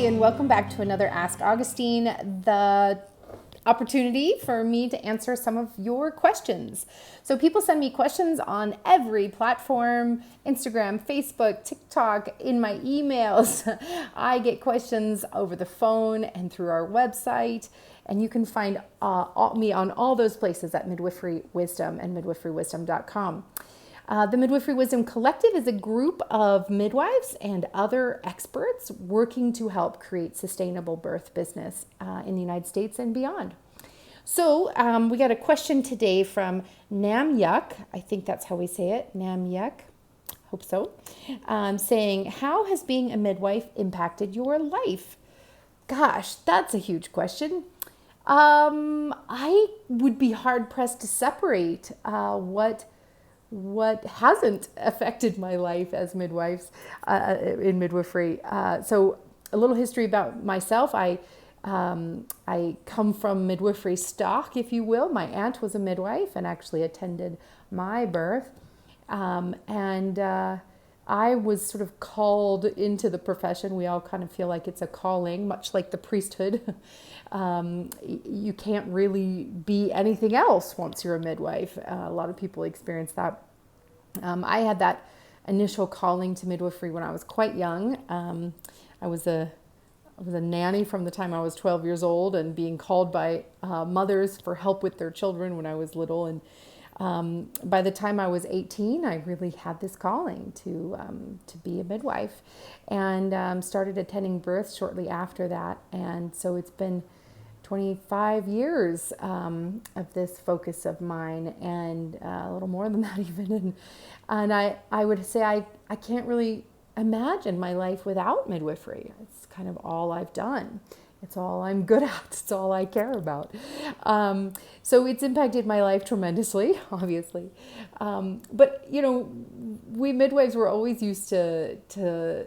everybody, and welcome back to another Ask Augustine, the opportunity for me to answer some of your questions. So people send me questions on every platform, Instagram, Facebook, TikTok, in my emails. I get questions over the phone and through our website, and you can find me on all those places at Midwifery Wisdom and midwiferywisdom.com. The Midwifery Wisdom Collective is a group of midwives and other experts working to help create sustainable birth business in the United States and beyond. So we got a question today from Namyuk. I think that's how we say it, Namyuk. Hope so. Saying, how has being a midwife impacted your life? Gosh, that's a huge question. I would be hard pressed to separate what hasn't affected my life as midwives in midwifery. So a little history about myself. I come from midwifery stock, if you will. My aunt was a midwife and actually attended my birth. I was sort of called into the profession. We all kind of feel like it's a calling, much like the priesthood. You can't really be anything else once you're a midwife. A lot of people experience that. I had that initial calling to midwifery when I was quite young. I was a nanny from the time I was 12 years old, and being called by mothers for help with their children when I was little. And by the time I was 18, I really had this calling to be a midwife, and started attending births shortly after that. And so it's been 25 years of this focus of mine, and a little more than that even. And I would say I can't really imagine my life without midwifery. It's kind of all I've done. It's all I'm good at. It's all I care about. So it's impacted my life tremendously, obviously. But, you know, we midwives were always used to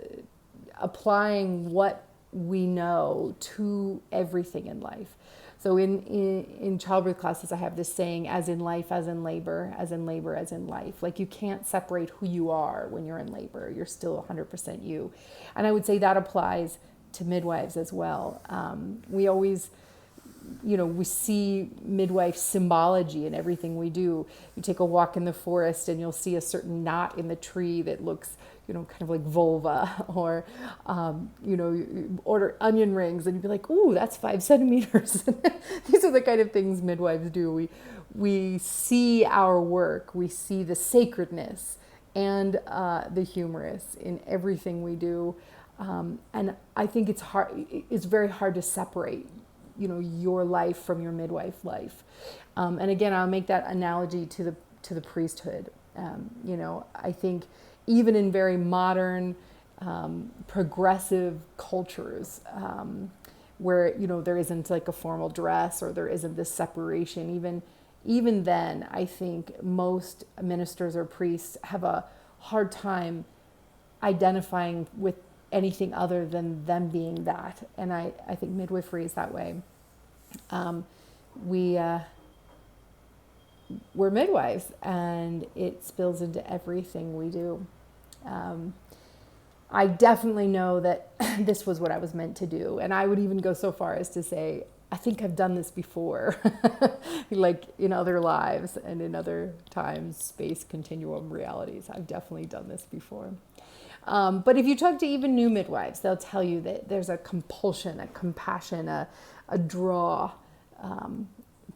applying what we know to everything in life. So in childbirth classes, I have this saying, as in life, as in labor, as in labor, as in life. Like, you can't separate who you are when you're in labor. You're still 100% you. And I would say that applies to midwives as well. We always, we see midwife symbology in everything we do. You take a walk in the forest and you'll see a certain knot in the tree that looks, kind of like vulva, or, you order onion rings and you'd be like, ooh, that's 5 centimeters. These are the kind of things midwives do. We see our work, we see the sacredness and the humorous in everything we do. And I think it's very hard to separate, your life from your midwife life. And again, I'll make that analogy to the priesthood. I think even in very modern, progressive cultures, where, there isn't like a formal dress, or there isn't this separation, even then, I think most ministers or priests have a hard time identifying with anything other than them being that. And I think midwifery is that way. We're midwives, and it spills into everything we do. I definitely know that this was what I was meant to do. And I would even go so far as to say, I think I've done this before, like in other lives and in other times, space, continuum, realities. I've definitely done this before. But if you talk to even new midwives, they'll tell you that there's a compulsion, a compassion, a draw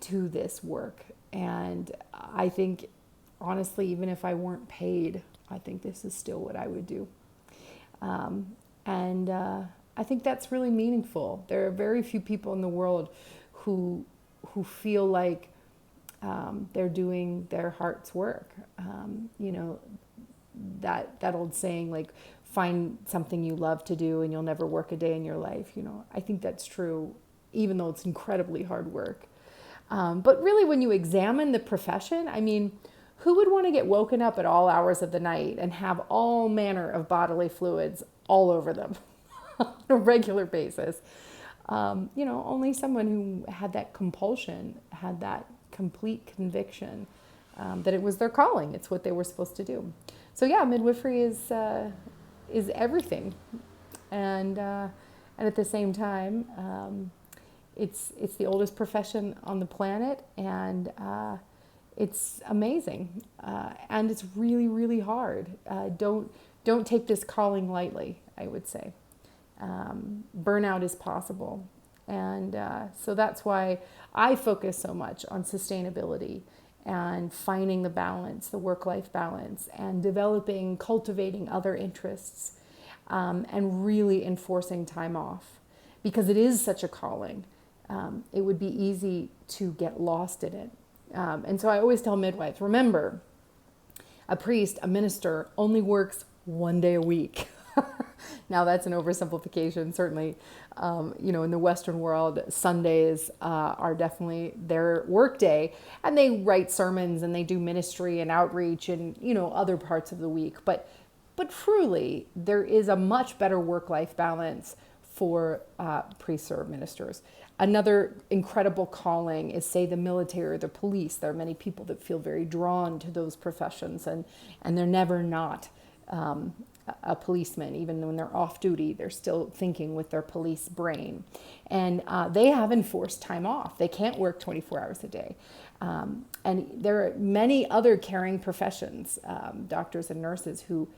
to this work. And I think, honestly, even if I weren't paid, I think this is still what I would do. I think that's really meaningful. There are very few people in the world who feel like they're doing their heart's work. That old saying, like, find something you love to do and you'll never work a day in your life. I think that's true, even though it's incredibly hard work. But really, when you examine the profession, who would want to get woken up at all hours of the night and have all manner of bodily fluids all over them on a regular basis? Only someone who had that compulsion, had that complete conviction that it was their calling. It's what they were supposed to do. So yeah, midwifery is everything, and And at the same time, it's the oldest profession on the planet, and it's amazing, and it's really, really hard. Don't take this calling lightly, I would say. Burnout is possible, and so that's why I focus so much on sustainability and finding the balance, the work-life balance, and developing, cultivating other interests, and really enforcing time off, because it is such a calling. It would be easy to get lost in it. And so I always tell midwives, remember, a priest, a minister, only works 1 day a week. Now that's an oversimplification. Certainly, in the Western world, Sundays are definitely their work day, and they write sermons and they do ministry and outreach and, other parts of the week. But truly, there is a much better work-life balance for priests or ministers. Another incredible calling is, say, the military or the police. There are many people that feel very drawn to those professions, and they're never not a policeman. Even when they're off duty, they're still thinking with their police brain. And they have enforced time off. They can't work 24 hours a day. And there are many other caring professions, doctors and nurses who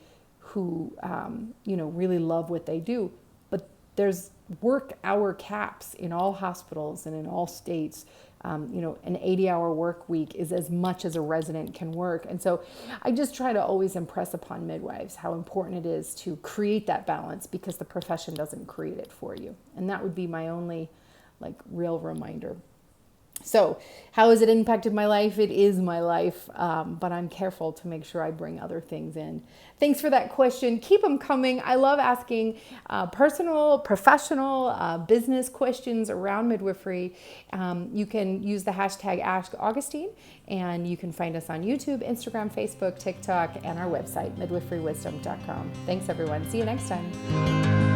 really love what they do. But there's work hour caps in all hospitals and in all states. An 80-hour work week is as much as a resident can work. And so I just try to always impress upon midwives how important it is to create that balance, because the profession doesn't create it for you. And that would be my only real reminder. So how has it impacted my life? It is my life, but I'm careful to make sure I bring other things in. Thanks for that question. Keep them coming. I love asking personal, professional, business questions around midwifery. You can use the hashtag #AskAugustine, and you can find us on YouTube, Instagram, Facebook, TikTok, and our website, midwiferywisdom.com. Thanks, everyone. See you next time.